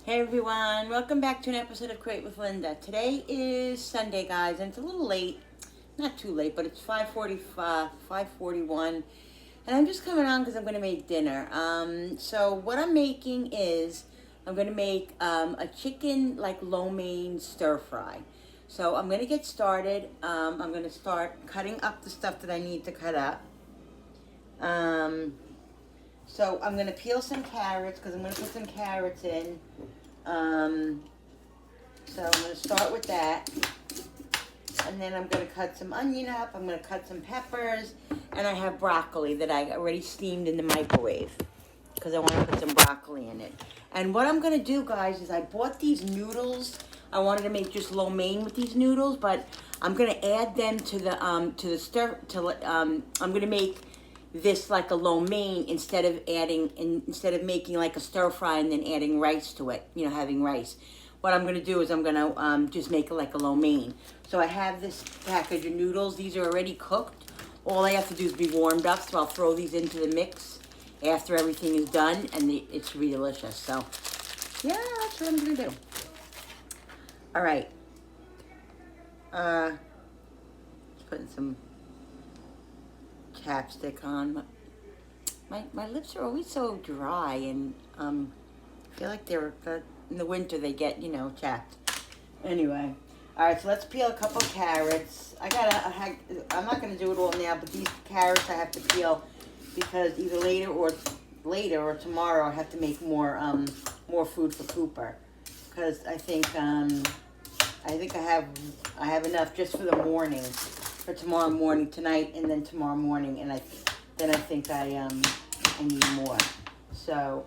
Hey everyone, welcome back to an episode of Create with Linda. Today is Sunday, guys, and it's a little late. Not too late, but it's 5:41, and I'm just coming on because I'm going to make dinner. So what I'm making is I'm going to make a chicken like lo mein stir fry. So I'm going to get started. I'm going to start cutting up the stuff that I need to cut up. So I'm going to peel some carrots because I'm going to put some carrots in. So I'm going to start with that. And then I'm going to cut some onion up. I'm going to cut some peppers. And I have broccoli that I already steamed in the microwave because I want to put some broccoli in it. And what I'm going to do, guys, is I bought these noodles. I wanted to make just lo mein with these noodles, but I'm going to add them to the I'm going to make this like a lo mein instead of making like a stir fry and then adding rice to it, having rice. What I'm going to do is I'm going to just make it like a lo mein. So I have this package of noodles. These are already cooked. All I have to do is be warmed up, so I'll throw these into the mix after everything is done, and it's really delicious. So yeah, that's what I'm going to do. All right. Just putting some chapstick on. My lips are always so dry, and I feel like they're in the winter they get chapped. Anyway, all right. So let's peel a couple carrots. I'm not gonna do it all now, but these carrots I have to peel because either later or tomorrow I have to make more food for Cooper because I think I have enough just for the morning. For tomorrow morning, tonight, and then tomorrow morning, and I think I need more. So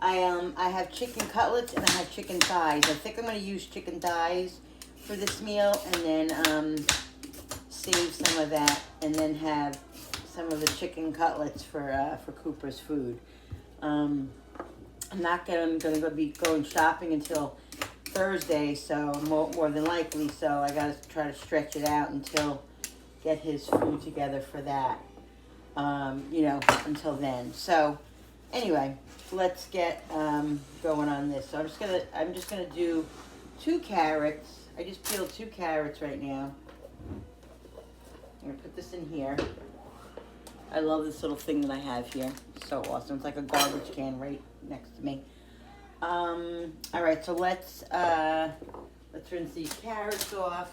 I have chicken cutlets and I have chicken thighs. I think I'm going to use chicken thighs for this meal, and then save some of that, and then have some of the chicken cutlets for Cooper's food. I'm not going to be going shopping until Thursday, so more than likely. So I got to try to stretch it out until get his food together for that, until then. So anyway, let's get going on this. So I'm just gonna do 2 carrots. I just peeled 2 carrots right now. I'm gonna put this in here. I love this little thing that I have here. It's so awesome. It's like a garbage can right next to me. All right, so let's rinse these carrots off.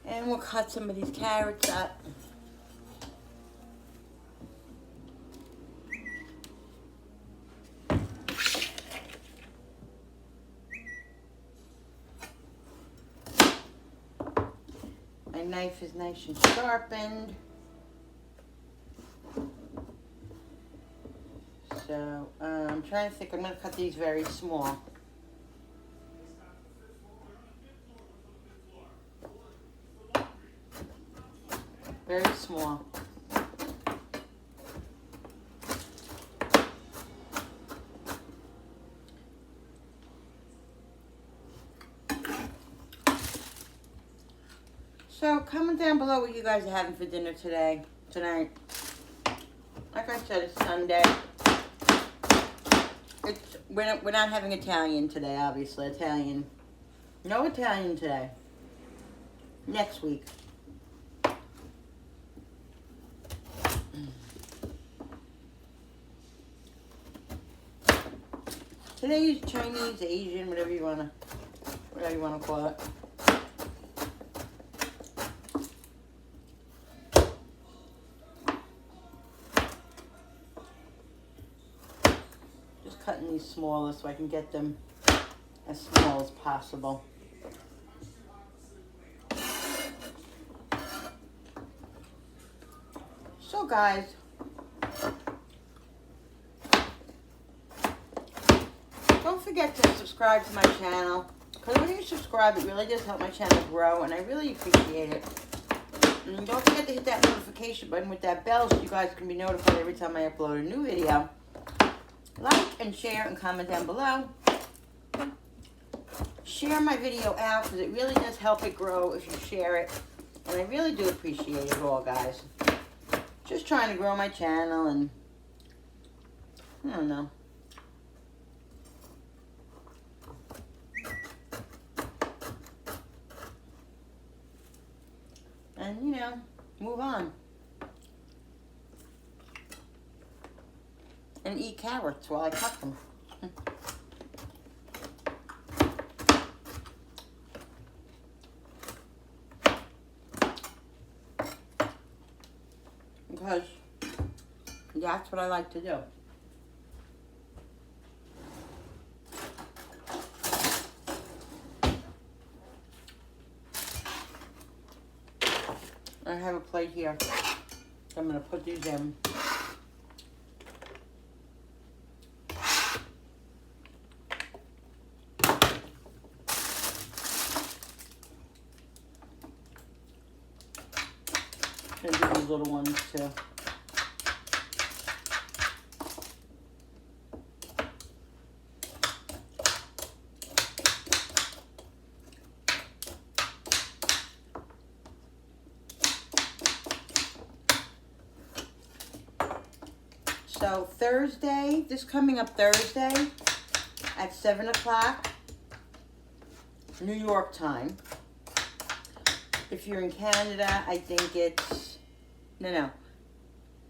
And we'll cut some of these carrots up. My knife is nice and sharpened. So I'm trying to think. I'm going to cut these very small. Very small. So comment down below what you guys are having for dinner tonight. Like I said, it's Sunday. We're not having Italian today, obviously. No Italian today. Next week. Today is Chinese, Asian, whatever you wanna call it. Just cutting these smaller so I can get them as small as possible. So guys, don't forget to subscribe to my channel, because when you subscribe, it really does help my channel grow, and I really appreciate it. And don't forget to hit that notification button with that bell so you guys can be notified every time I upload a new video. Like and share and comment down below. share my video out because it really does help it grow if you share it. And I really do appreciate it all, guys. Just trying to grow my channel and I don't know. And, you know, move on. And eat carrots while I cut them. Because that's what I like to do. I have a plate here. I'm going to put these in. And do these little ones too. So Thursday, this coming up Thursday at 7 o'clock, New York time. If you're in Canada, I think it's, no,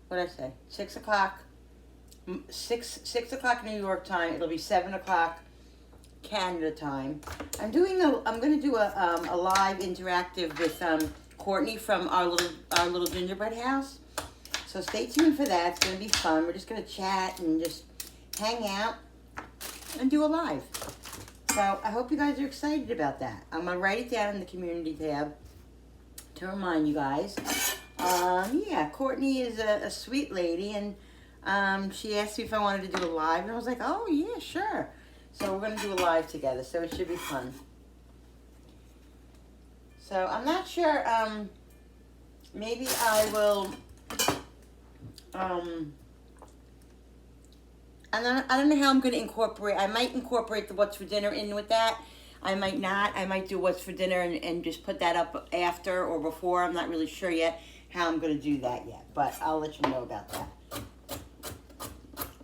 what did I say? 6 o'clock, 6 o'clock New York time. It'll be 7 o'clock Canada time. I'm going to do a live interactive with Courtney from our little gingerbread house. So stay tuned for that. It's going to be fun. We're just going to chat and just hang out and do a live. So I hope you guys are excited about that. I'm going to write it down in the community tab to remind you guys. Yeah, Courtney is a sweet lady, and she asked me if I wanted to do a live, and I was like, oh, yeah, sure. So we're going to do a live together, so it should be fun. So I'm not sure, maybe I will... I don't know how I'm going to incorporate. I might incorporate the what's for dinner in with that. I might not. I might do what's for dinner and just put that up after or before. I'm not really sure yet how I'm going to do that yet. But I'll let you know about that.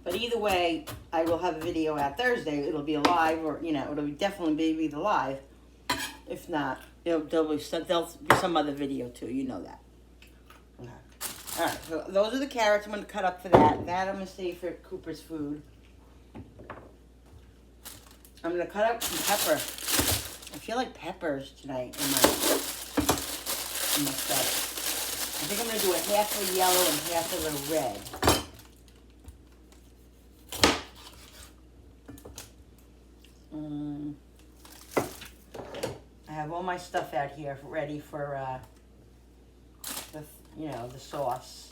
But either way, I will have a video out Thursday. It'll be a live, or, you know, it'll definitely be the live. If not, there'll be some other video too. You know that. Okay. All right, so those are the carrots I'm going to cut up for that. That I'm going to save for Cooper's food. I'm going to cut up some pepper. I feel like peppers tonight in my stuff. I think I'm going to do a half of the yellow and half of the red. I have all my stuff out here ready for the sauce.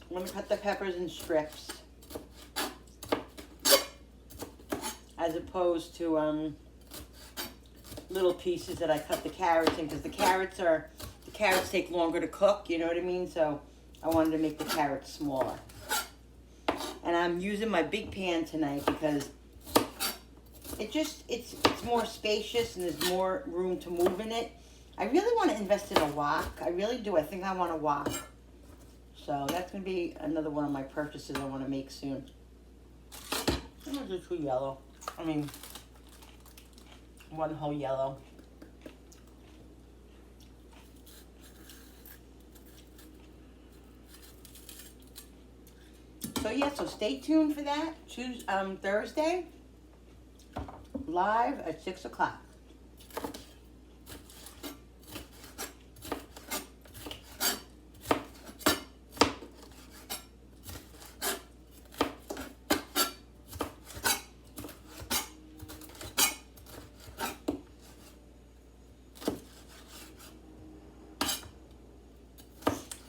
I'm going to cut the peppers in strips, as opposed to little pieces that I cut the carrots in, because the carrots take longer to cook, you know what I mean? So I wanted to make the carrots smaller. And I'm using my big pan tonight because it's more spacious and there's more room to move in it. I really want to invest in a wok. I really do. I think I want a wok. So that's going to be another one of my purchases I want to make soon. I'm going to do 2 yellow. I mean, 1 whole yellow. So yeah, so stay tuned for that. Thursday, live at 6 o'clock.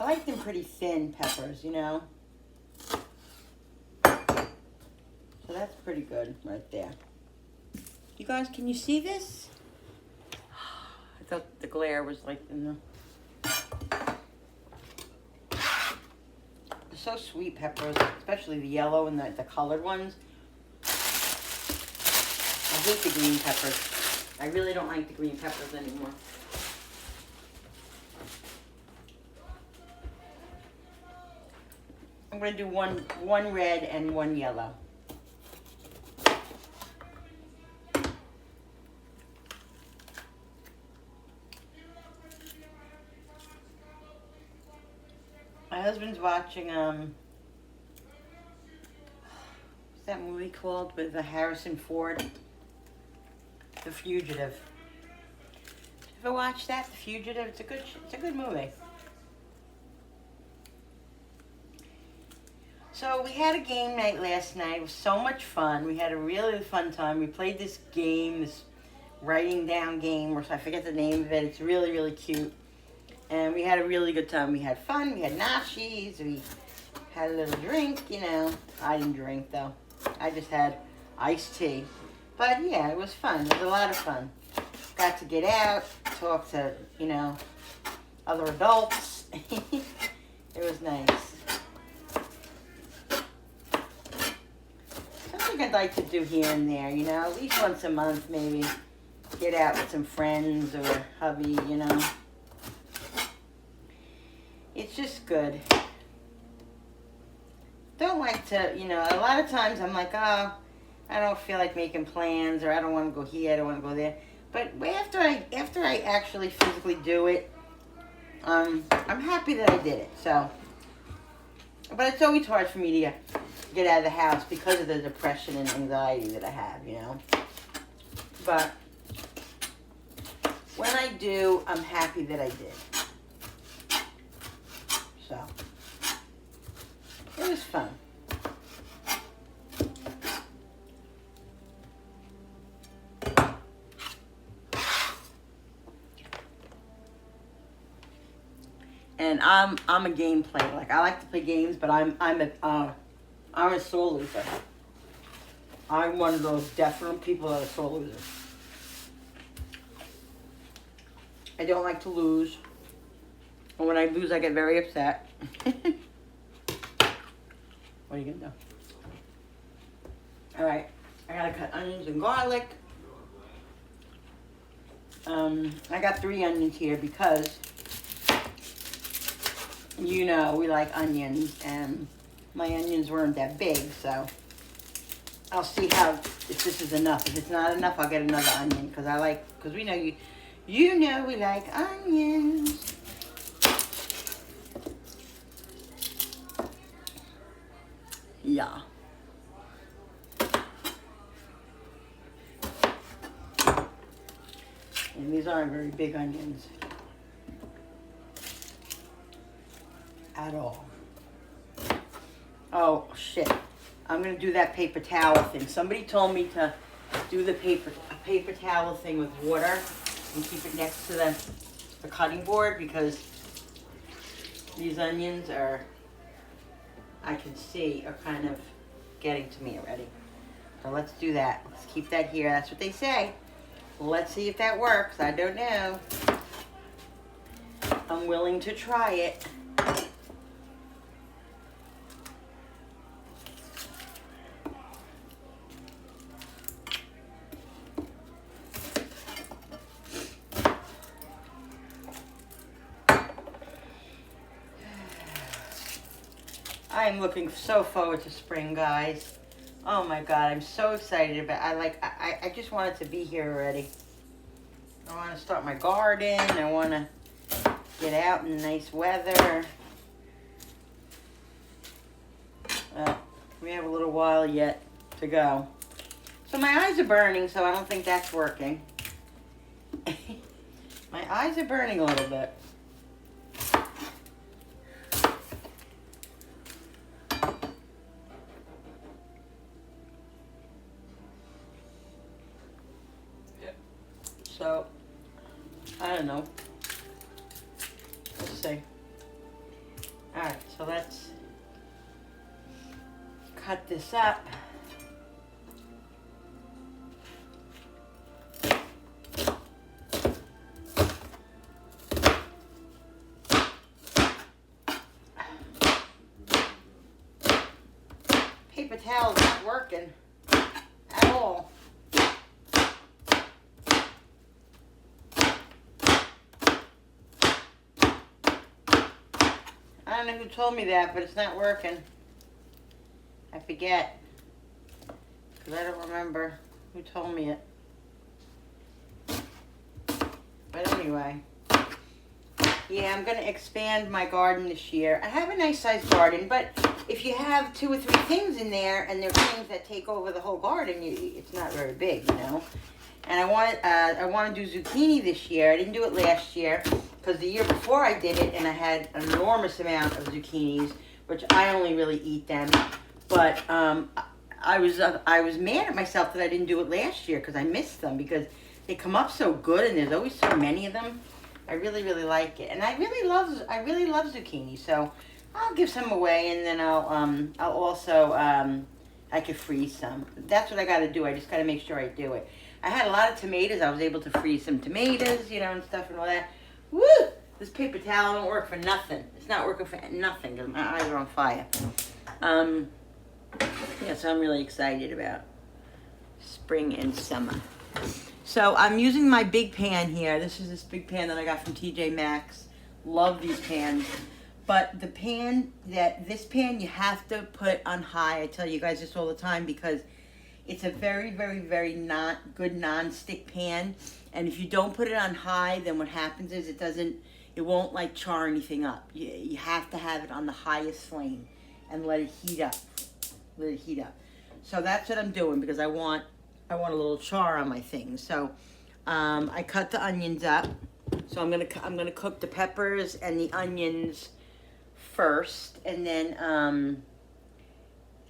like them pretty thin peppers, you know. So that's pretty good right there. You guys, can you see this? I thought the glare was like in the... They're so sweet, peppers, especially the yellow and the colored ones. I hate the green peppers. I really don't like the green peppers anymore. I'm going to do one red and one yellow. My husband's watching, what's that movie called with Harrison Ford? The Fugitive. Ever watch that, The Fugitive? It's a good movie. So we had a game night last night. It was so much fun. We had a really fun time. We played this game, this writing down game, or I forget the name of it. It's really, really cute. And we had a really good time. We had fun. We had nachos. We had a little drink, you know. I didn't drink, though. I just had iced tea. But, yeah, it was fun. It was a lot of fun. Got to get out, talk to, you know, other adults. It was nice. Something I'd like to do here and there, you know. At least once a month, maybe. Get out with some friends or hubby, you know. It's just good. Don't like to, you know, a lot of times I'm like, oh, I don't feel like making plans, or I don't want to go here, I don't want to go there. But after I actually physically do it, I'm happy that I did it. So, but it's always hard for me to get out of the house because of the depression and anxiety that I have, you know. But when I do, I'm happy that I did. So, it was fun. And I'm a game player. Like, I like to play games, but I'm a sore loser. I'm one of those definite people that are sore losers. I don't like to lose. And when I lose, I get very upset. What are you going to do? Alright, I got to cut onions and garlic. I got 3 onions here because, you know, we like onions. And my onions weren't that big, so I'll see if this is enough. If it's not enough, I'll get another onion because we know you know we like onions. Yeah. And these aren't very big onions. At all. Oh, shit. I'm going to do that paper towel thing. Somebody told me to do the paper towel thing with water and keep it next to the cutting board because these onions are, I can see, are kind of getting to me already. So let's do that. Let's keep that here. That's what they say. Let's see if that works. I don't know. I'm willing to try it. I am looking so forward to spring, guys. Oh my God, I'm so excited about it. I just want it to be here already. I want to start my garden. I want to get out in nice weather. We have a little while yet to go. So my eyes are burning, so I don't think that's working. My eyes are burning a little bit. So, I don't know. Let's see. Alright, so let's cut this up. Paper towel's not working at all. I don't know who told me that, but it's not working. I forget. Because I don't remember who told me it. But anyway. Yeah, I'm going to expand my garden this year. I have a nice sized garden, but if you have 2 or 3 things in there and they're things that take over the whole garden, it's not very big, you know. And I want to do zucchini this year. I didn't do it last year because the year before I did it, and I had an enormous amount of zucchinis, which I only really eat them. But I was mad at myself that I didn't do it last year because I missed them because they come up so good and there's always so many of them. I really, really like it, and I really love zucchini. So I'll give some away, and then I'll also I could freeze some. That's what I got to do. I just got to make sure I do it. I had a lot of tomatoes. I was able to freeze some tomatoes, you know, and stuff and all that. Woo! This paper towel don't work for nothing. It's not working for nothing because my eyes are on fire. Yeah, so I'm really excited about spring and summer. So I'm using my big pan here. This is this big pan that I got from TJ Maxx. Love these pans. But the pan, this pan you have to put on high. I tell you guys this all the time because it's a very, very, very not good non-stick pan. And if you don't put it on high, then what happens is it won't like char anything up. You have to have it on the highest flame and let it heat up. Let it heat up. So that's what I'm doing because I want a little char on my thing. So I cut the onions up. So I'm gonna cook the peppers and the onions first, and then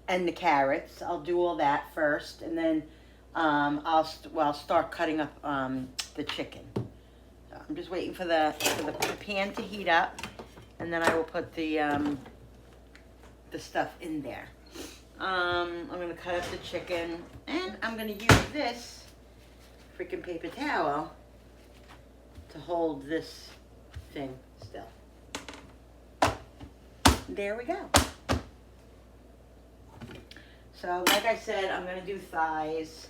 and the carrots. I'll do all that first, and then I'll start cutting up the chicken. So I'm just waiting for the pan to heat up, and then I will put the stuff in there. I'm gonna cut up the chicken, and I'm gonna use this freaking paper towel to hold this thing still. There we go. So, like I said, I'm going to do thighs.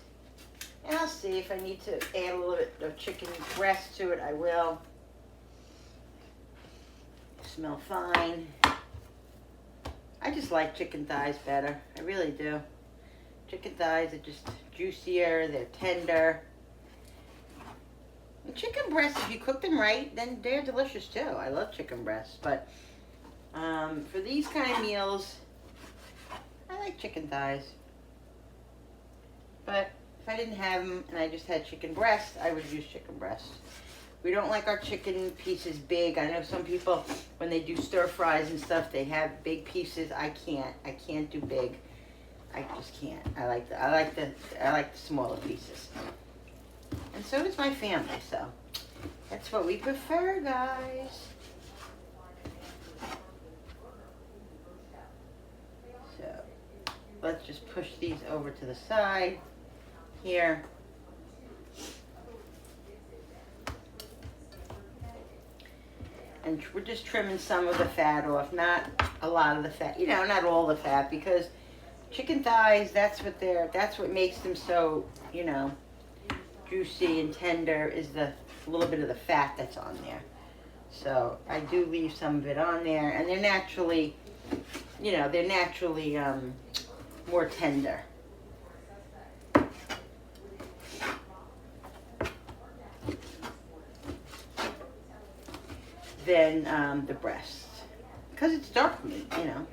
And I'll see if I need to add a little bit of chicken breast to it, I will. Smell fine. I just like chicken thighs better. I really do. Chicken thighs are just juicier, they're tender. And chicken breasts, if you cook them right, then they're delicious too. I love chicken breasts, but for these kind of meals, I like chicken thighs. But if I didn't have them and I just had chicken breast, I would use chicken breast. We don't like our chicken pieces big. I know some people, when they do stir fries and stuff, they have big pieces. I can't do big. I just can't. I like the smaller pieces. And so does my family, so that's what we prefer, guys. So let's just push these over to the side here. And we're just trimming some of the fat off, not a lot of the fat, you know, not all the fat, because chicken thighs, that's what makes them so, you know, juicy and tender, is the little bit of the fat that's on there. So I do leave some of it on there, and they're naturally, you know, more tender. Than the breast, because it's dark meat, you know.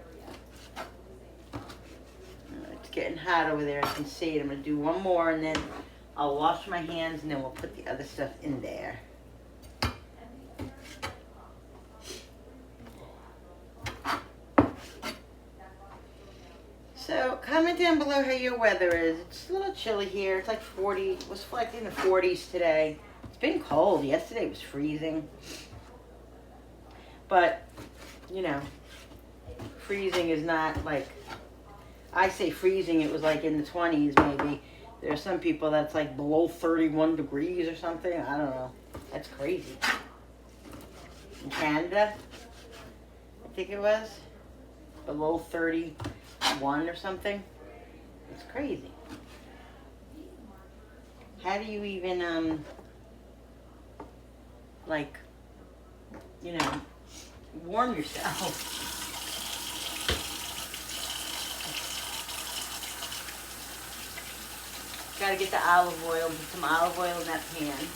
It's getting hot over there, I can see it. I'm going to do one more, and then I'll wash my hands, and then we'll put the other stuff in there. So comment down below how your weather is. It's a little chilly here. It's like 40, it was like in the 40s today. It's been cold. Yesterday was freezing. But, you know, freezing is not like, I say freezing, it was like in the 20s maybe. There are some people that's like below 31 degrees or something. I don't know. That's crazy. In Canada, I think it was below 31 or something. It's crazy. How do you even, like, you know, warm yourself? Gotta get the olive oil, put some olive oil in that pan.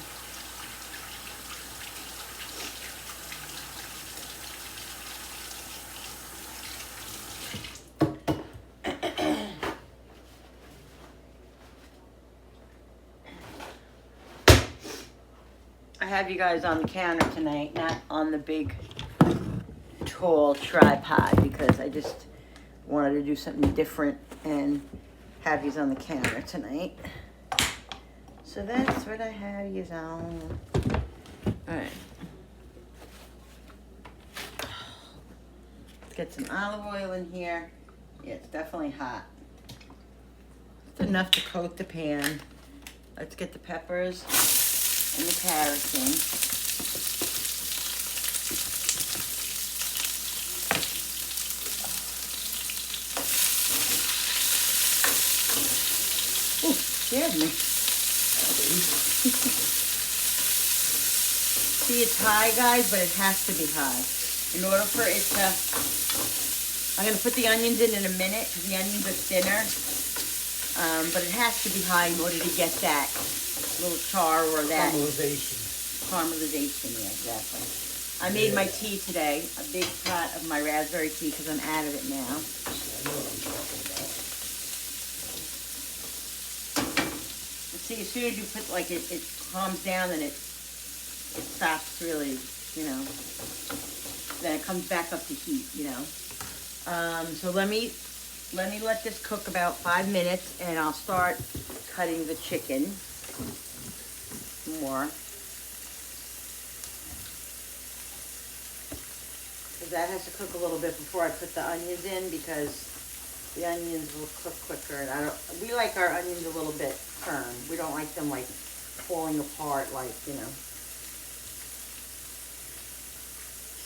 I have you guys on the counter tonight, not on the big tall tripod, because I just wanted to do something different and have yous on the counter tonight. So that's what I have yous on. Alright. Let's get some olive oil in here. Yeah, it's definitely hot. It's enough to coat the pan. Let's get the peppers and the carrots in. Ooh, scared me. See, it's high, guys, but it has to be high. In order for it to... I'm going to put the onions in a minute, because the onions are thinner. But it has to be high in order to get that little char or that... Caramelization, yeah, exactly. I made my tea today, a big pot of my raspberry tea, because I'm out of it now. See, as soon as you put, like, it calms down and it stops really, you know, then it comes back up to heat, you know. So let me let this cook about 5 minutes, and I'll start cutting the chicken more. Because that has to cook a little bit before I put the onions in, because the onions will cook quicker. And we like our onions a little bit firm. We don't like them like falling apart, like, you know.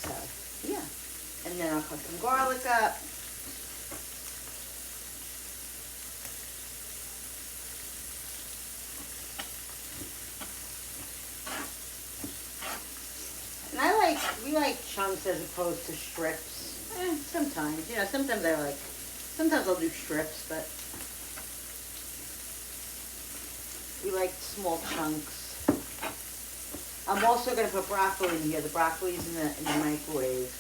So, yeah. And then I'll cut some garlic up. And we like chunks as opposed to strips. Sometimes, you know, sometimes I'll do strips, but we like small chunks. I'm also going to put broccoli in here. The broccoli's in the microwave.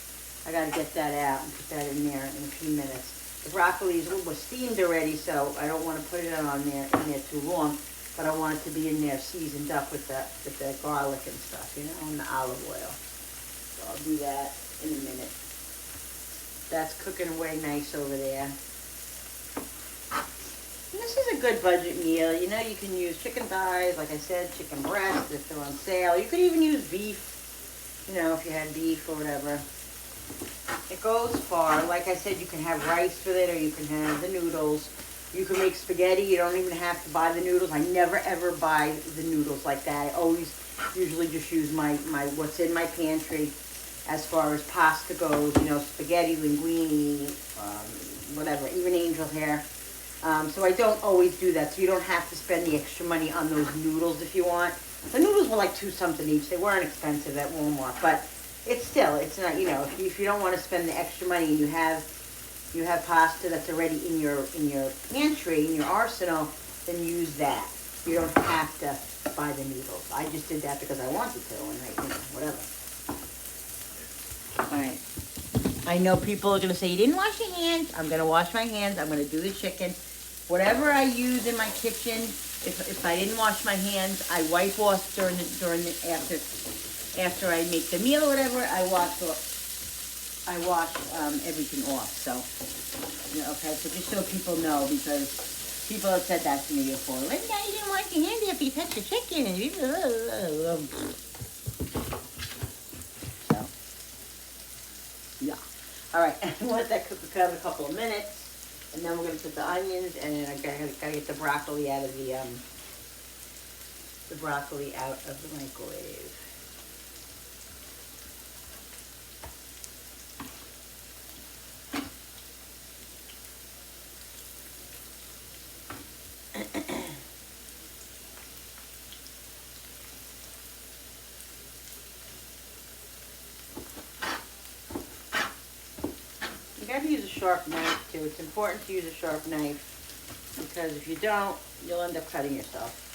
I got to get that out and put that in there in a few minutes. The broccoli was steamed already, so I don't want to put it in there too long. But I want it to be in there seasoned up with the garlic and stuff, you know, and the olive oil. So I'll do that in a minute. That's cooking away nice over there. And this is a good budget meal. You know, you can use chicken thighs, like I said, chicken breast if they're on sale. You could even use beef, you know, if you had beef or whatever. It goes far. Like I said, you can have rice with it, or you can have the noodles. You can make spaghetti. You don't even have to buy the noodles. I never ever buy the noodles like that. I always usually just use my what's in my pantry as far as pasta goes. You know, spaghetti, linguine, whatever, even angel hair. So I don't always do that. So you don't have to spend the extra money on those noodles if you want. The noodles were like $2 something each. They weren't expensive at Walmart, but it's not, you know, if you don't want to spend the extra money and you have pasta that's already in your pantry, in your arsenal, then use that. You don't have to buy the noodles. I just did that because I wanted to, and whatever. All right. I know people are going to say, you didn't wash your hands. I'm going to wash my hands. I'm going to do the chicken. Whatever I use in my kitchen, if I didn't wash my hands, I wipe off after I make the meal or whatever. I wash everything off. So, you know, okay. So just so people know, because people have said that to me before. Linda, you didn't wash your hands after you touched the chicken. So, yeah. All right, let that cook for a couple of minutes, and then we're gonna put the onions, and then I gotta get the broccoli out of the microwave. You gotta use a sharp knife too. It's important to use a sharp knife because if you don't, you'll end up cutting yourself.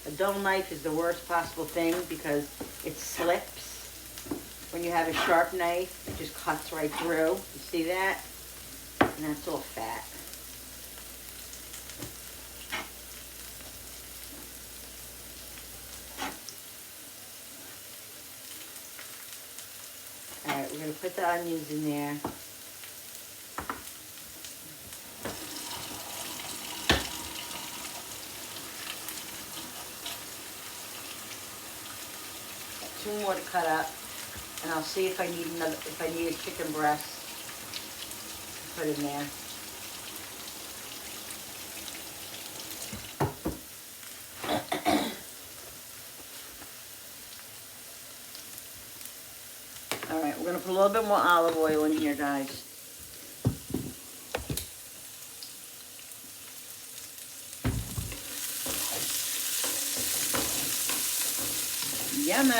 A dull knife is the worst possible thing because it slips. When you have a sharp knife, it just cuts right through. You see that? And that's all fat. All right, we're gonna put the onions in there. Got 2 more to cut up, and I'll see if I need a chicken breast to put in there. All right, we're gonna put a little bit more olive oil in here, guys. Yummo!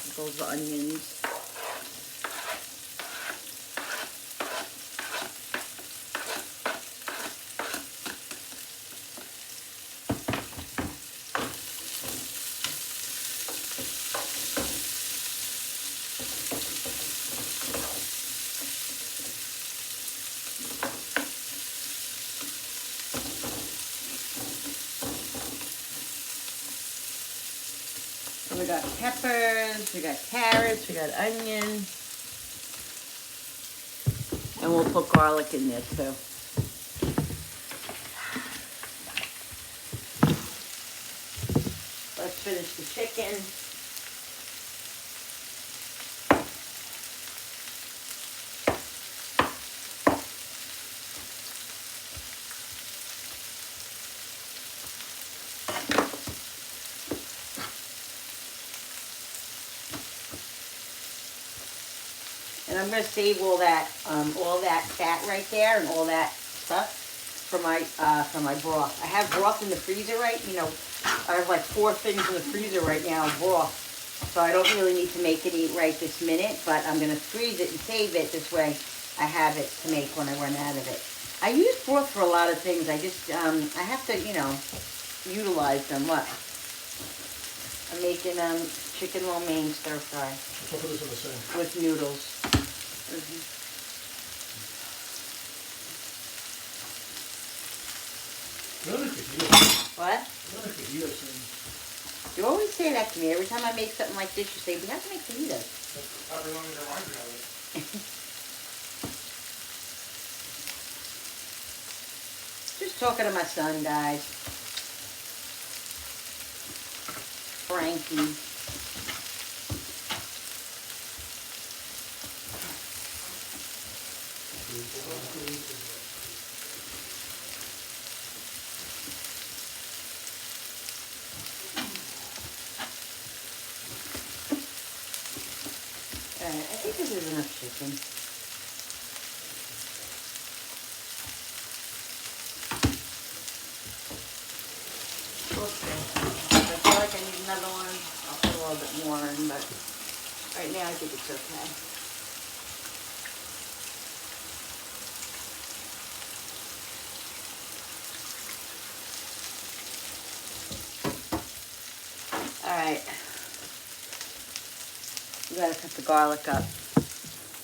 There goes the onions. We got peppers, we got carrots, we got onions, and we'll put garlic in there too. Let's finish the chicken. And I'm going to save all that fat right there and all that stuff for my broth. I have broth in the freezer, right? You know, I have like 4 things in the freezer right now, broth. So I don't really need to make any right this minute, but I'm going to freeze it and save it. This way I have it to make when I run out of it. I use broth for a lot of things. I just, I have to, you know, utilize them. What? I'm making chicken lo mein stir fry with noodles. What? You always say that to me. Every time I make something like this, you say, we have to make fajitas. Just talking to my son, guys. Frankie. Alright, I think this is enough chicken. Okay. If I feel like I need another one, I'll put a little bit more in, but right now I think it's okay. Alright. You gotta cut the garlic up.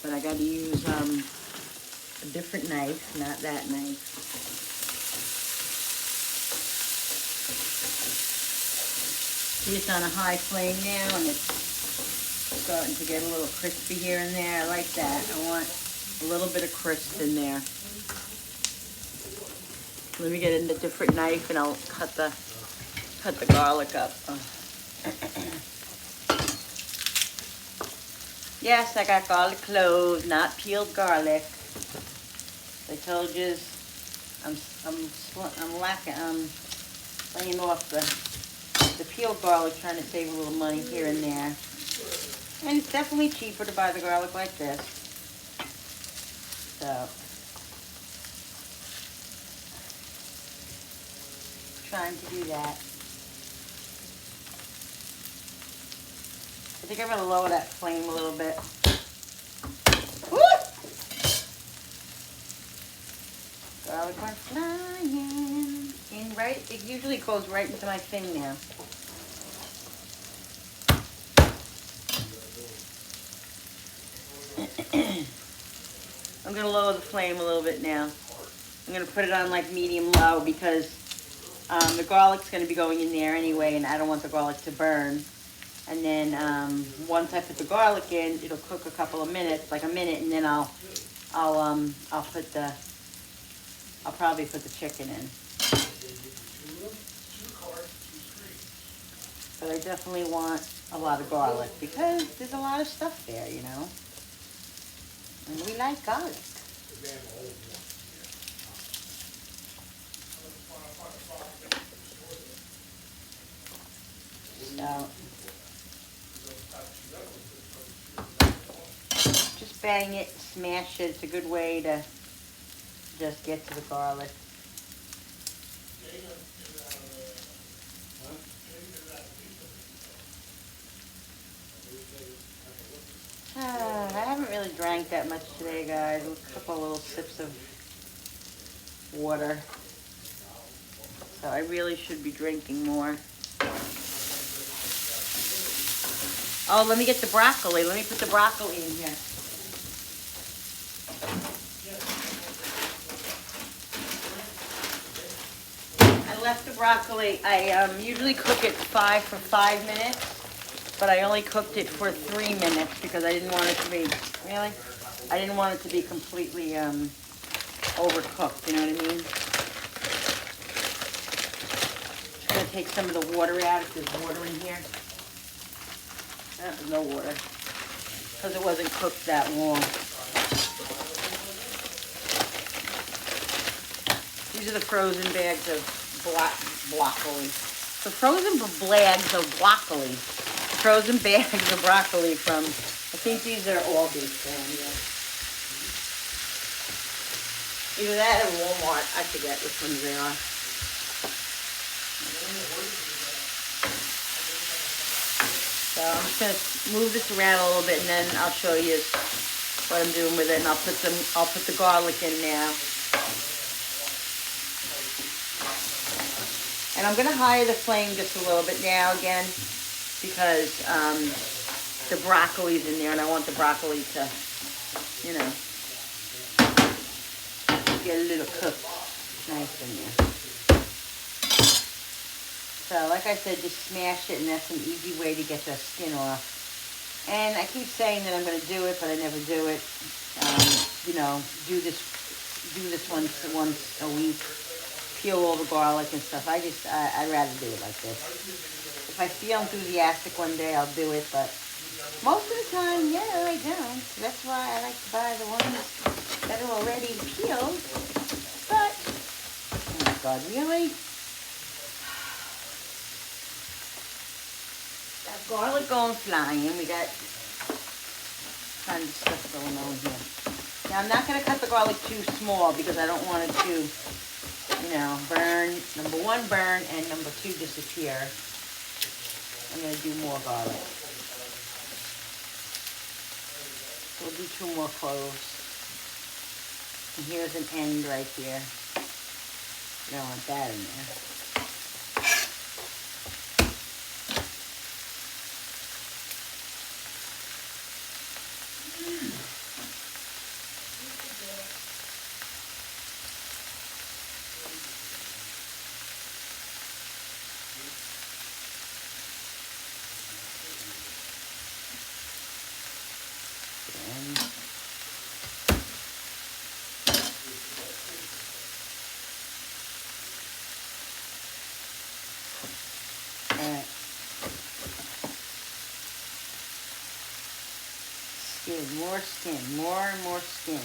But I gotta use a different knife, not that knife. See, it's on a high flame now and it's starting to get a little crispy here and there. I like that. I want a little bit of crisp in there. Let me get in a different knife and I'll cut the garlic up. Yes, I got garlic cloves, not peeled garlic. I told you, I'm lacking. I'm laying off the peeled garlic, trying to save a little money here and there. And it's definitely cheaper to buy the garlic like this. So, trying to do that. I think I'm gonna lower that flame a little bit. Woo! Garlic went flying. And right, it usually goes right into my thing now. I'm gonna lower the flame a little bit now. I'm gonna put it on like medium low because the garlic's gonna be going in there anyway, and I don't want the garlic to burn. And then once I put the garlic in, it'll cook a couple of minutes, like a minute, and then I'll probably put the chicken in. But I definitely want a lot of garlic because there's a lot of stuff there, you know. And we like garlic. So just bang it, smash it. It's a good way to just get to the garlic. I haven't really drank that much today, guys. A couple little sips of water. So I really should be drinking more. Oh, let me get the broccoli. Let me put the broccoli in here. I left the broccoli. I usually cook it for 5 minutes, but I only cooked it for 3 minutes because I didn't want it to be, really? I didn't want it to be completely overcooked, you know what I mean? Just gonna take some of the water out if there's water in here. There's no water because it wasn't cooked that long. These are the frozen bags of broccoli. The frozen bags of broccoli. Frozen bags of broccoli from, I think these are Aldi's brand, yeah. Either that or Walmart. I forget which ones they are. So I'm just gonna move this around a little bit, and then I'll show you what I'm doing with it. And I'll put the garlic in now. And I'm gonna higher the flame just a little bit now again, because the broccoli's in there, and I want the broccoli to, you know, get a little cooked nice in there. So, like I said, just smash it, and that's an easy way to get the skin off. And I keep saying that I'm going to do it, but I never do it. You know, do this once a week. Peel all the garlic and stuff. I'd rather do it like this. If I feel enthusiastic one day, I'll do it, but most of the time, yeah, I don't. That's why I like to buy the ones that are already peeled. But, oh my God, really? Garlic going flying. We got tons of stuff going on here. Now, I'm not going to cut the garlic too small because I don't want it to, you know, burn. Number one, burn, and number two, disappear. I'm going to do more garlic. We'll do 2 more cloves. And here's an end right here. You don't want that in there. Good, more skin, more and more skin.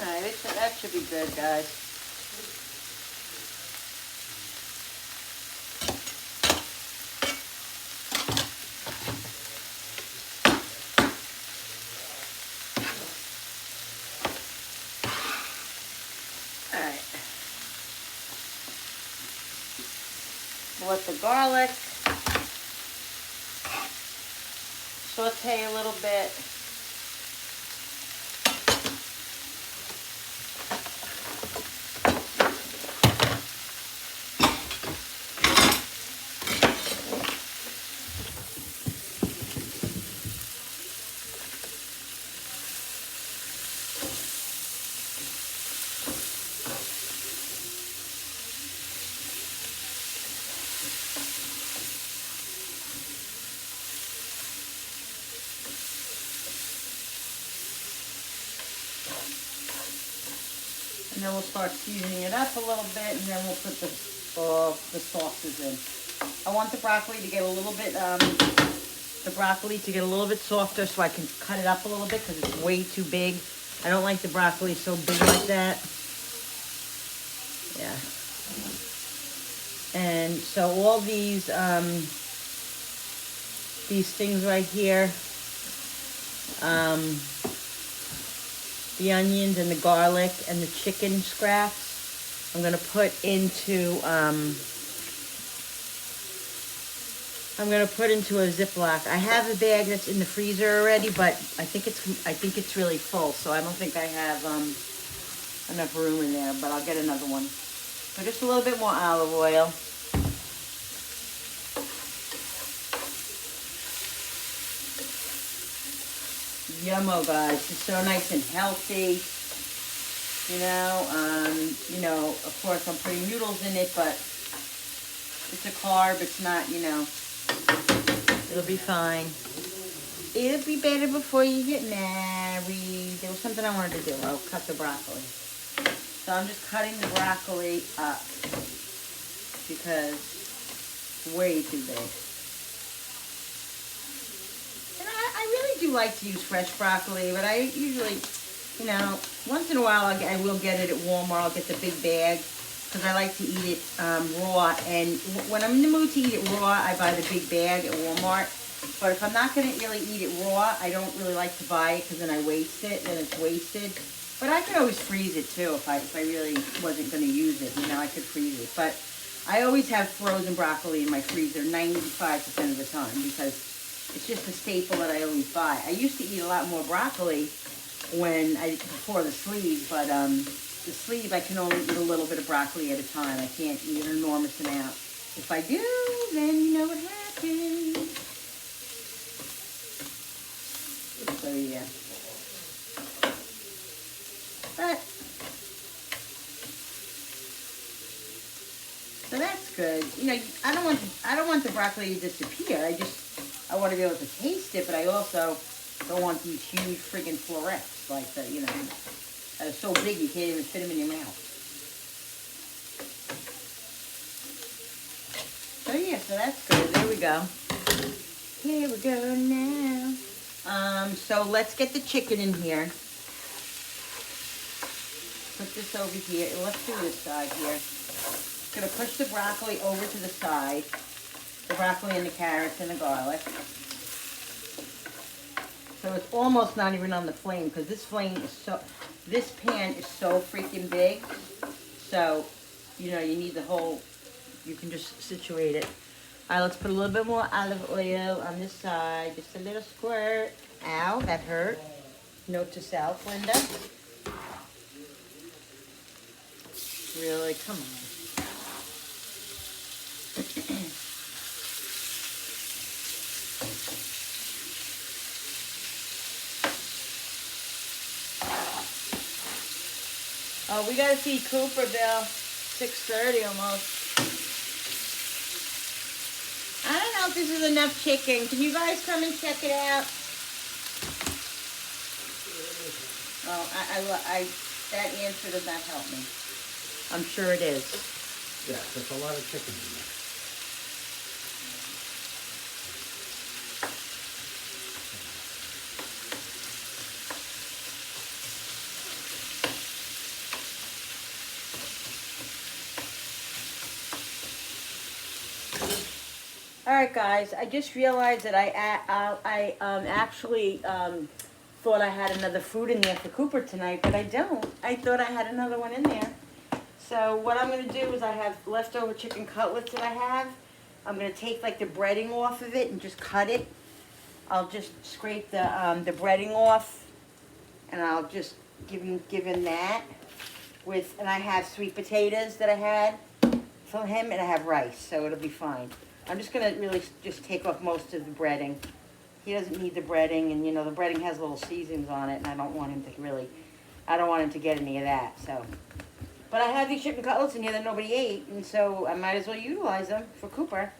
Alright, that should be good, guys. Alright. Let the garlic saute a little bit. And then we'll start seasoning it up a little bit, and then we'll put the sauces in. I want the broccoli to get a little bit, softer so I can cut it up a little bit because it's way too big. I don't like the broccoli so big like that. Yeah. And so all these things right here, the onions and the garlic and the chicken scraps, I'm gonna put into a Ziploc. I have a bag that's in the freezer already, but I think it's really full, so I don't think I have enough room in there. But I'll get another one. So just a little bit more olive oil. Yummo, guys. It's so nice and healthy. You know, of course I'm putting noodles in it, but it's a carb. It's not, it'll be fine. It'll be better before you get married. There was something I wanted to do. I'll cut the broccoli. So I'm just cutting the broccoli up because it's way too big. I really do like to use fresh broccoli, but I usually, once in a while I will get it at Walmart. I'll get the big bag because I like to eat it raw. And when I'm in the mood to eat it raw, I buy the big bag at Walmart. But if I'm not going to really eat it raw, I don't really like to buy it because then I waste it, and it's wasted. But I could always freeze it too if I really wasn't going to use it. I could freeze it. But I always have frozen broccoli in my freezer 95% of the time because it's just a staple that I always buy. I used to eat a lot more broccoli before the sleeve, but the sleeve I can only eat a little bit of broccoli at a time. I can't eat an enormous amount. If I do, then you know what happens. So yeah. But so that's good. I don't want the broccoli to disappear. I want to be able to taste it, but I also don't want these huge friggin' florets like that, that are so big you can't even fit them in your mouth. So yeah, so that's good. There we go. Here we go now. So let's get the chicken in here. Put this over here. Let's do this side here. Gonna push the broccoli over to the side. The broccoli and the carrots and the garlic. So it's almost not even on the flame because this pan is so freaking big. So, you need the whole, you can just situate it. All right, let's put a little bit more olive oil on this side. Just a little squirt. Ow, that hurt. Note to self, Linda. Really, come on. We gotta see Cooper, Bill. 6:30 almost. I don't know if this is enough chicken. Can you guys come and check it out? Oh, that answer does not help me. I'm sure it is. Yeah, there's a lot of chicken in there. All right, guys. I just realized that I actually thought I had another food in there for Cooper tonight, but I don't. I thought I had another one in there. So what I'm going to do is I have leftover chicken cutlets that I have. I'm going to take like the breading off of it and just cut it. I'll just scrape the breading off, and I'll just give him that with. And I have sweet potatoes that I had for him, and I have rice, so it'll be fine. I'm just going to really just take off most of the breading. He doesn't need the breading, and you know the breading has little seasonings on it, and I don't want him to get any of that. So, but I have these chicken cutlets in here that nobody ate, and so I might as well utilize them for Cooper.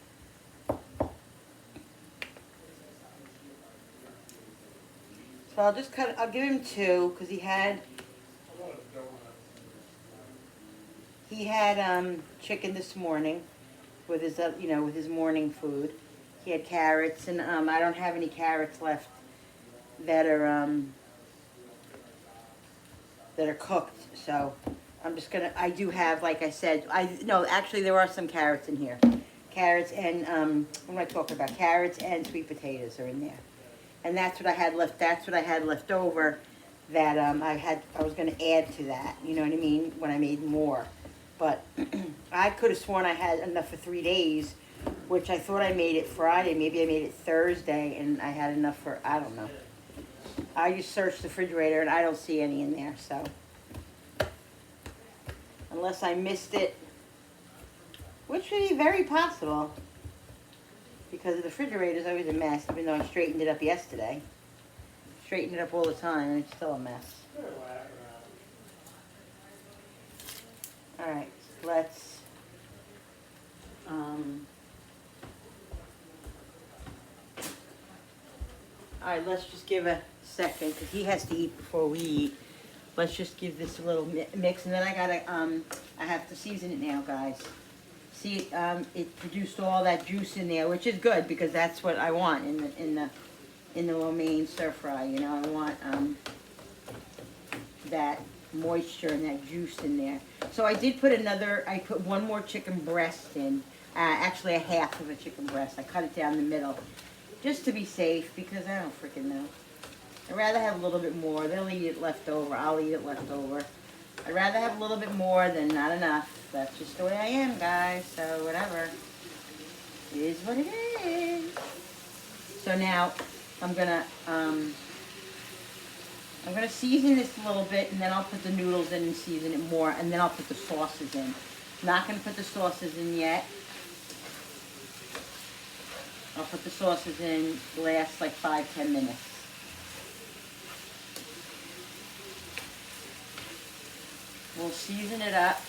So I'll just I'll give him 2 because he had chicken this morning with his with his morning food. He had carrots, and I don't have any carrots left that are cooked. So I'm just gonna. I do have, like I said, actually there are some carrots in here. Carrots and what am I talking about? Carrots and sweet potatoes are in there, and that's what I had left. That's what I had left over. That I was gonna add to that. You know what I mean? When I made more, but I could have sworn I had enough for 3 days. Which I thought I made it Friday. Maybe I made it Thursday, and I had enough for, I don't know. I just searched the refrigerator, and I don't see any in there, so. Unless I missed it, which would be very possible. Because the refrigerator is always a mess, even though I straightened it up yesterday. Straighten it up all the time, and it's still a mess. Alright, let's... Alright, let's just give a second, because he has to eat before we eat. Let's just give this a little mix, and then I have to season it now, guys. See, it produced all that juice in there, which is good, because that's what I want in the lo mein stir fry, you know. I want that moisture and that juice in there. So I did put I put one more chicken breast in, actually a half of a chicken breast. I cut it down the middle. Just to be safe, because I don't freaking know. I'd rather have a little bit more. They'll eat it left over. I'll eat it left over. I'd rather have a little bit more than not enough. That's just the way I am, guys. So whatever. It is what it is. So now I'm gonna season this a little bit, and then I'll put the noodles in and season it more, and then I'll put the sauces in. Not gonna put the sauces in yet. I'll put the sauces in, last like 5-10 minutes. We'll season it up.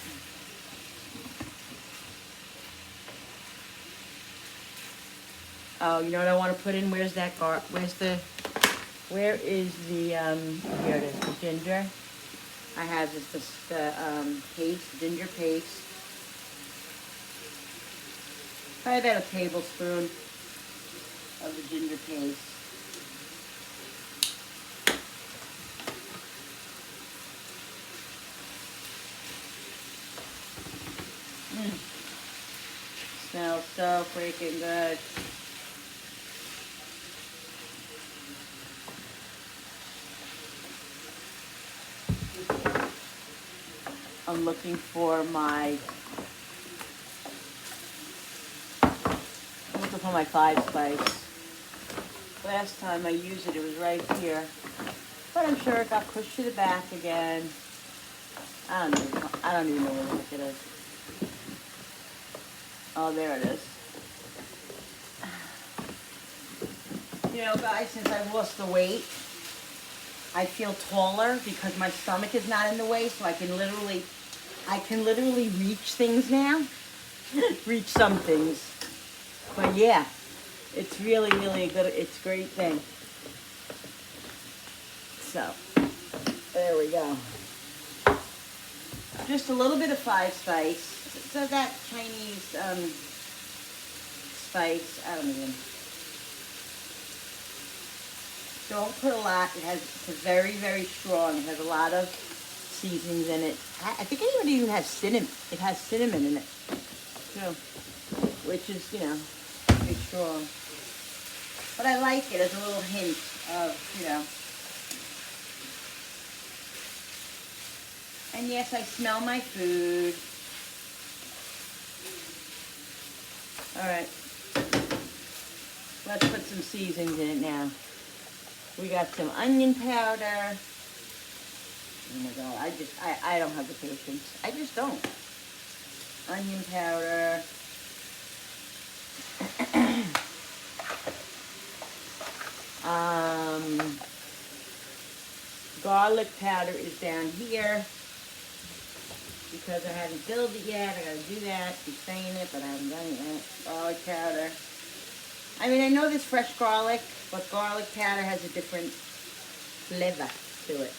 Oh, you know what I want to put in? Where is the, here it is, the ginger. I have the paste, ginger paste. Probably about a tablespoon of the ginger paste. Smells so freaking good. I'm looking for my 5 spice. Last time I used it, it was right here. But I'm sure it got pushed to the back again. I don't even know where the heck it is. Oh, there it is. You know, guys, since I've lost the weight, I feel taller because my stomach is not in the way, so I can literally reach things now. Reach some things. But yeah, it's really, really good. It's a great thing. So, there we go. Just a little bit of 5 spice. So that Chinese spice, I don't even. Don't put a lot. It's very, very strong. It has a lot of seasonings in it. I think it even has cinnamon. It has cinnamon in it, too, which is, you know, pretty strong. But I like it as a little hint of, you know. And yes, I smell my food. All right. Let's put some seasonings in it now. We got some onion powder. Oh my God, I don't have the patience. I just don't. Onion powder. Garlic powder is down here because I haven't filled it yet. I gotta do that. Keep saying it, but I haven't done it yet. Garlic powder. I mean, I know there's fresh garlic, but garlic powder has a different flavor to it.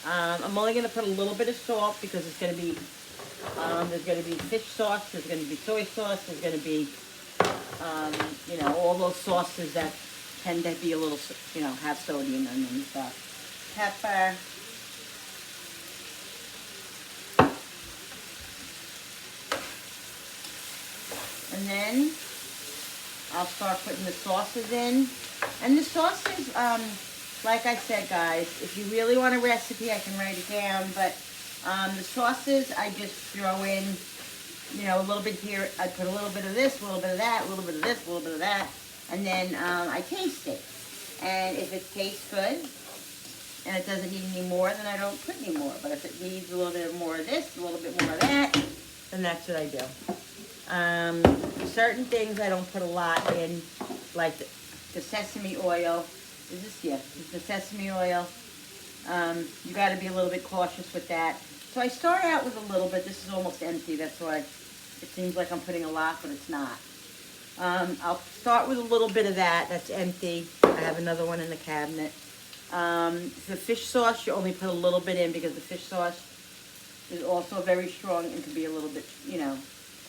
I'm only gonna put a little bit of salt because it's gonna be there's gonna be fish sauce, there's gonna be soy sauce, there's gonna be you know, all those sauces that tend to be a little, you know, have sodium in them and stuff. Pepper. And then I'll start putting the sauces in. And the sauces, like I said, guys, if you really want a recipe, I can write it down. But the sauces, I just throw in, you know, a little bit here. I put a little bit of this, a little bit of that, a little bit of this, a little bit of that. And then I taste it. And if it tastes good and it doesn't need any more, then I don't put any more. But if it needs a little bit more of this, a little bit more of that, then that's what I do. Certain things I don't put a lot in, like the sesame oil. Is this? Yeah, it's the sesame oil. You got to be a little bit cautious with that. So I start out with a little bit. This is almost empty. That's why it seems like I'm putting a lot, but it's not. I'll start with a little bit of that. That's empty. I have another one in the cabinet. The fish sauce, you only put a little bit in because the fish sauce is also very strong and can be a little bit, you know,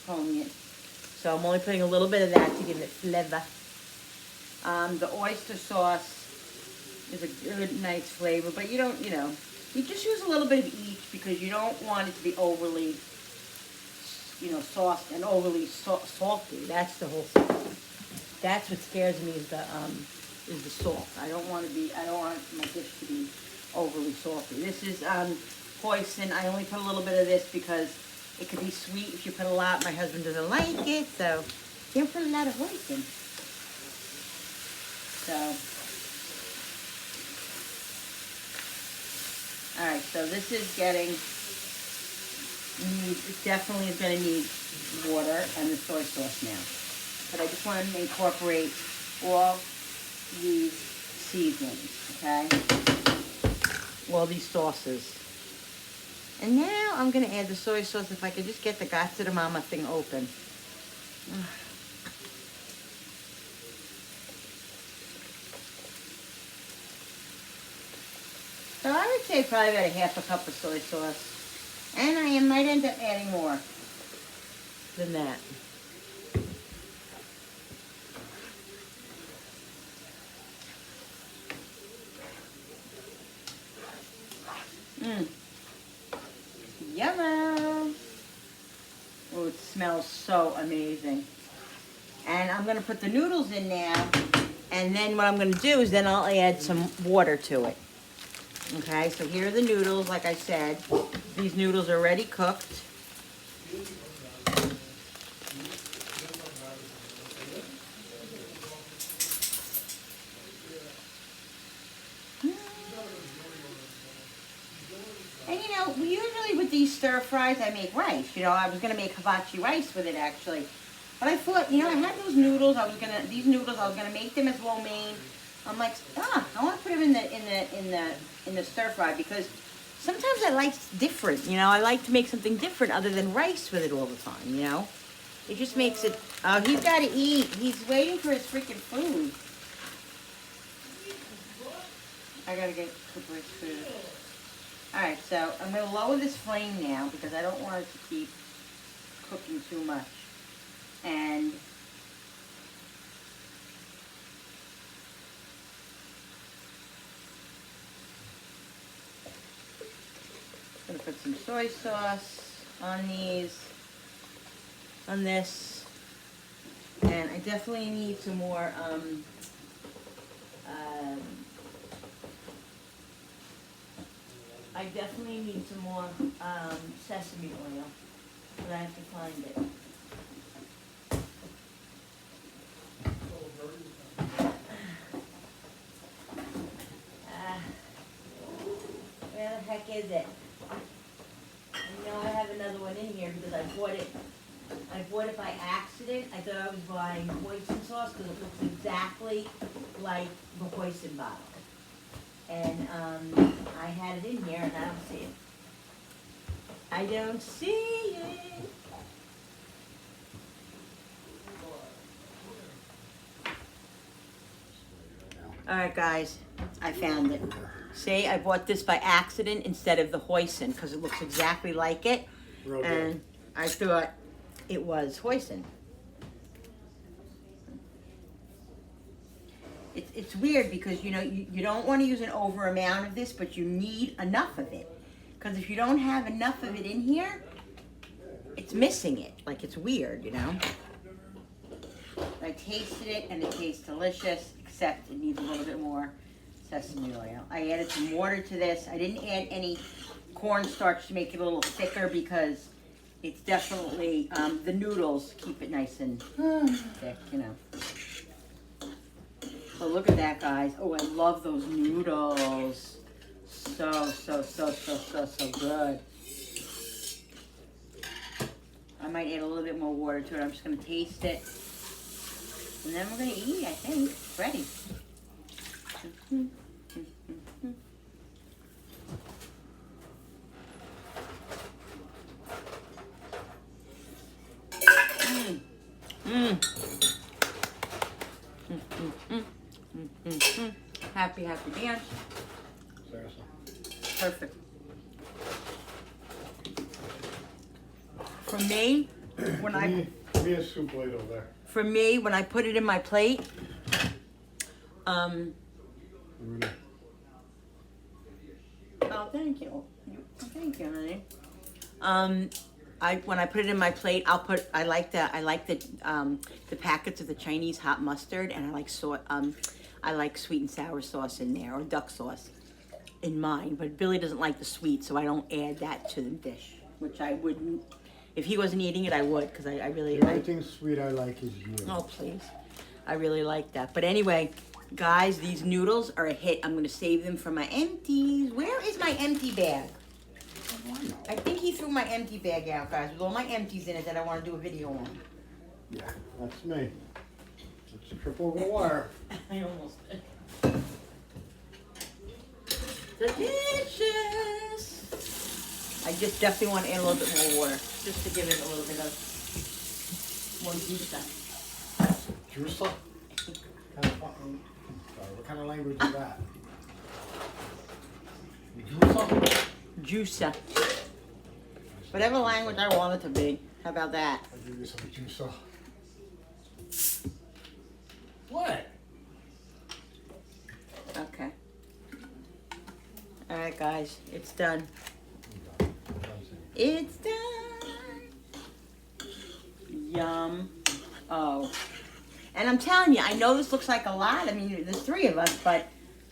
poignant. So I'm only putting a little bit of that to give it flavor. The oyster sauce is a good, nice flavor, but you don't, you know, you just use a little bit of each because you don't want it to be overly, you know, sauced and overly salty. That's the whole thing. That's what scares me is the salt. I don't want my dish to be overly salty. This is hoisin. I only put a little bit of this because it could be sweet if you put a lot. My husband doesn't like it, so you don't put a lot of hoisin. So, all right. So this is it definitely is going to need water and the soy sauce now. But I just want to incorporate all these seasonings, okay? All these sauces. And now I'm going to add the soy sauce if I could just get the Gazza de Mama thing open. So I would say probably about a half a cup of soy sauce. And I might end up adding more than that. Yummy! Oh, it smells so amazing. And I'm going to put the noodles in now. And then what I'm going to do is then I'll add some water to it. Okay, so here are the noodles, like I said. These noodles are already cooked. And you know, usually with these stir fries, I make rice. You know, I was going to make hibachi rice with it actually. But I thought, you know, I had those noodles. These noodles, I was going to make them as lo mein. I'm like, I want to put them in the stir fry because sometimes I like different. You know, I like to make something different other than rice with it all the time. You know, it just makes it. Oh, he's got to eat. He's waiting for his freaking food. I gotta get Cooper's food. All right, so I'm gonna lower this flame now because I don't want it to keep cooking too much. And I'm gonna put some soy sauce on this, and I definitely need some more I definitely need some more sesame oil, but I have to find it. Where the heck is it? You know I have another one in here because I bought it by accident. I thought I was buying hoisin sauce because it looks exactly like the hoisin bottle. And I had it in here and I don't see it. I don't see it. All right, guys, I found it. See, I bought this by accident instead of the hoisin because it looks exactly like it. Real good. And I thought it was hoisin. It's weird because, you know, you don't want to use an over amount of this, but you need enough of it. Because if you don't have enough of it in here, it's missing it. Like, it's weird, you know? I tasted it, and it tastes delicious, except it needs a little bit more sesame oil. I added some water to this. I didn't add any cornstarch to make it a little thicker because it's definitely, the noodles keep it nice and thick, you know. So look at that, guys. Oh, I love those noodles. So good. I might add a little bit more water to it. I'm just going to taste it. And then we're going to eat, I think. It's ready. Happy dance. Seriously. Perfect. For me, Give me a soup plate over there. For me, when I put it in my plate, Rudy. oh, thank you. Thank you, honey. When I put it in my plate, I like the packets of the Chinese hot mustard, and I like sweet and sour sauce in there, or duck sauce in mine. But Billy doesn't like the sweet, so I don't add that to the dish, which I wouldn't. If he wasn't eating it, I would, because I really The like. only thing sweet I like is you. Oh, please. I really like that. But anyway, guys, these noodles are a hit. I'm going to save them for my empties. Where is my empty bag? I think he threw my empty bag out, guys, with all my empties in it that I want to do a video on. Yeah, that's me. Let's trip over the wire. I almost did. Delicious! I just definitely want to add a little bit more water, just to give it a little bit of more juice. Juicer? What kind of language is that? Juicer? Juicer. Whatever language I want it to be. How about that? I'll give you some juicer. What? Okay. Alright, guys. It's done. It's done. Yum. Oh. And I'm telling you, I know this looks like a lot. I mean, there's 3 of us, but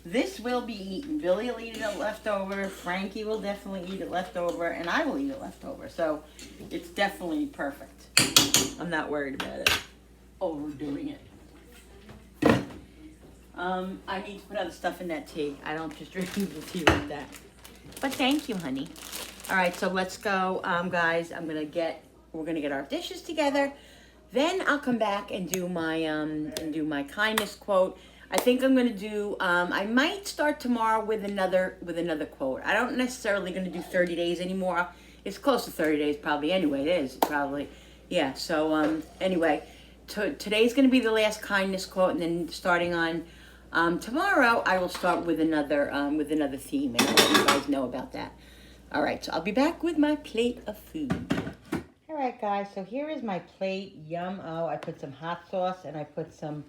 this will be eaten. Billy will eat it leftover. Frankie will definitely eat it leftover. And I will eat it leftover. So it's definitely perfect. I'm not worried about it. Overdoing it. I need to put other stuff in that tea. I don't just drink the tea like that. But thank you, honey. All right, so let's go, guys. We're gonna get our dishes together. Then I'll come back and do my kindness quote. I think I'm gonna do. I might start tomorrow with another quote. I don't necessarily gonna do 30 days anymore. It's close to 30 days probably. Anyway, it is probably. Yeah. So anyway, today's gonna be the last kindness quote, and then starting on tomorrow, I will start with another theme, and I'll let you guys know about that. All right. So I'll be back with my plate of food. All right, guys. So here is my plate. Yum! Oh, I put some hot sauce, and I put some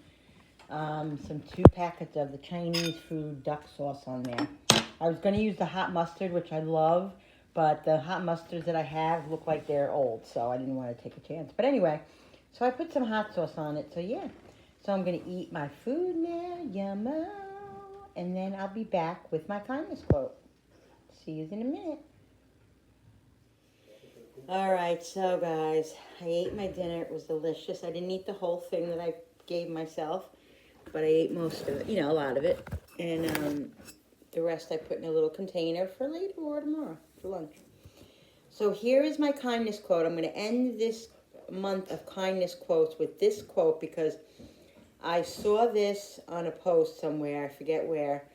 2 packets of the Chinese food duck sauce on there. I was going to use the hot mustard, which I love, but the hot mustards that I have look like they're old, so I didn't want to take a chance. But anyway, so I put some hot sauce on it, so yeah. So I'm going to eat my food now, yummo, and then I'll be back with my kindness quote. See you in a minute. All right, so guys, I ate my dinner. It was delicious. I didn't eat the whole thing that I gave myself, but I ate most of it, a lot of it. And the rest I put in a little container for later or tomorrow for lunch. So here is my kindness quote. I'm going to end this month of kindness quotes with this quote because I saw this on a post somewhere, I forget where,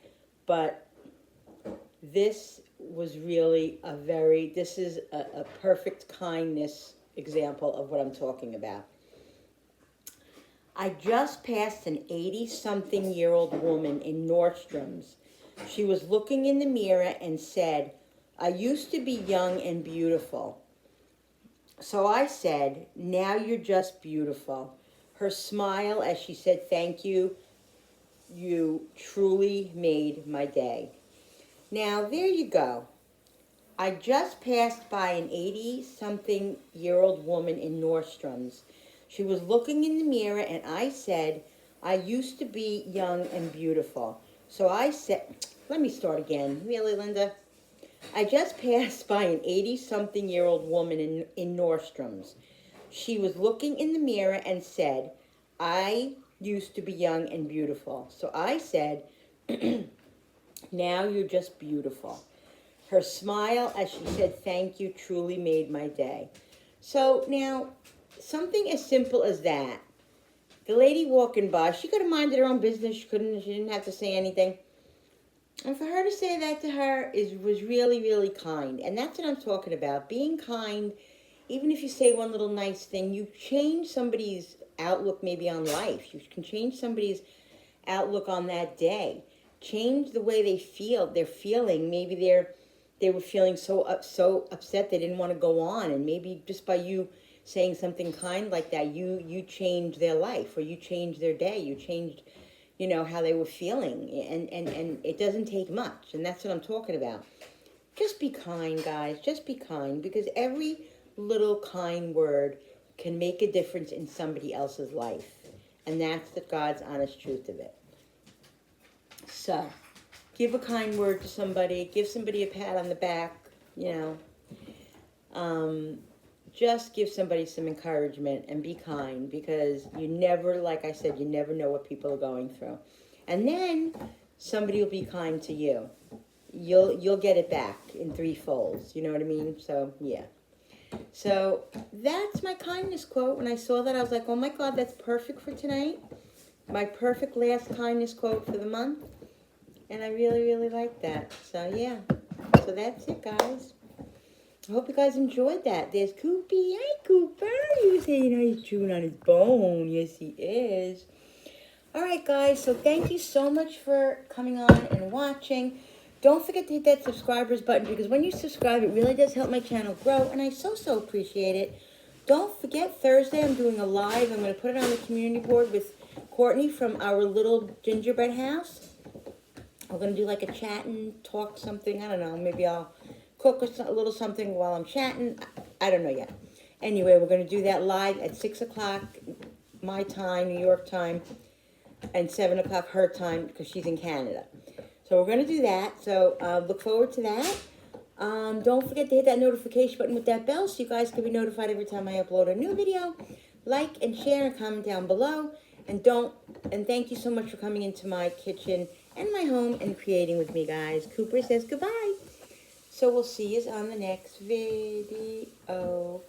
but this was really this is a perfect kindness example of what I'm talking about. I just passed an 80-something-year-old woman in Nordstrom's. She was looking in the mirror and said, "I used to be young and beautiful." So I said, "Now you're just beautiful." Her smile as she said, "Thank you. You truly made my day." Now, there you go. I just passed by an 80-something-year-old woman in Nordstrom's. She was looking in the mirror, and I said, "I used to be young and beautiful." So I said, let me start again. Really, Linda? I just passed by an 80-something-year-old woman in Nordstrom's. She was looking in the mirror and said, "I used to be young and beautiful." So I said, "Now you're just beautiful." Her smile as she said, "Thank you," truly made my day. So now, something as simple as that. The lady walking by, she could have minded her own business. She didn't have to say anything. And for her to say that to her was really, really kind. And that's what I'm talking about. Being kind, even if you say one little nice thing, you change somebody's outlook maybe on life. You can change somebody's outlook on that day. Change the way they feel. They're feeling. Maybe they were feeling so upset they didn't want to go on. And maybe just by you saying something kind like that, you changed their life, or you changed their day. You changed, how they were feeling. And it doesn't take much. And that's what I'm talking about. Just be kind, guys. Just be kind, because every little kind word can make a difference in somebody else's life. And that's the God's honest truth of it. So, give a kind word to somebody. Give somebody a pat on the back, just give somebody some encouragement and be kind, because you never, like I said, you never know what people are going through. And then somebody will be kind to you. You'll get it back in 3 folds. You know what I mean? So, yeah. So, that's my kindness quote. When I saw that, I was like, oh my God, that's perfect for tonight. My perfect last kindness quote for the month. And I really, really like that. So, yeah. So, that's it, guys. I hope you guys enjoyed that. There's Coopy. Hi, Cooper. You say, he's chewing on his bone. Yes, he is. All right, guys. So, thank you so much for coming on and watching. Don't forget to hit that subscribers button, because when you subscribe, it really does help my channel grow, and I so appreciate it. Don't forget, Thursday I'm doing a live. I'm going to put it on the community board with Courtney from our little gingerbread house. We're going to do like a chat and talk something. I don't know. Maybe I'll cook a little something while I'm chatting. I don't know yet. Anyway, we're going to do that live at 6 o'clock my time, New York time, and 7 o'clock her time, because she's in Canada. So we're going to do that. So look forward to that. Don't forget to hit that notification button with that bell so you guys can be notified every time I upload a new video. Like and share and comment down below. And thank you so much for coming into my kitchen and my home and creating with me, guys. Cooper says goodbye. So we'll see you on the next video.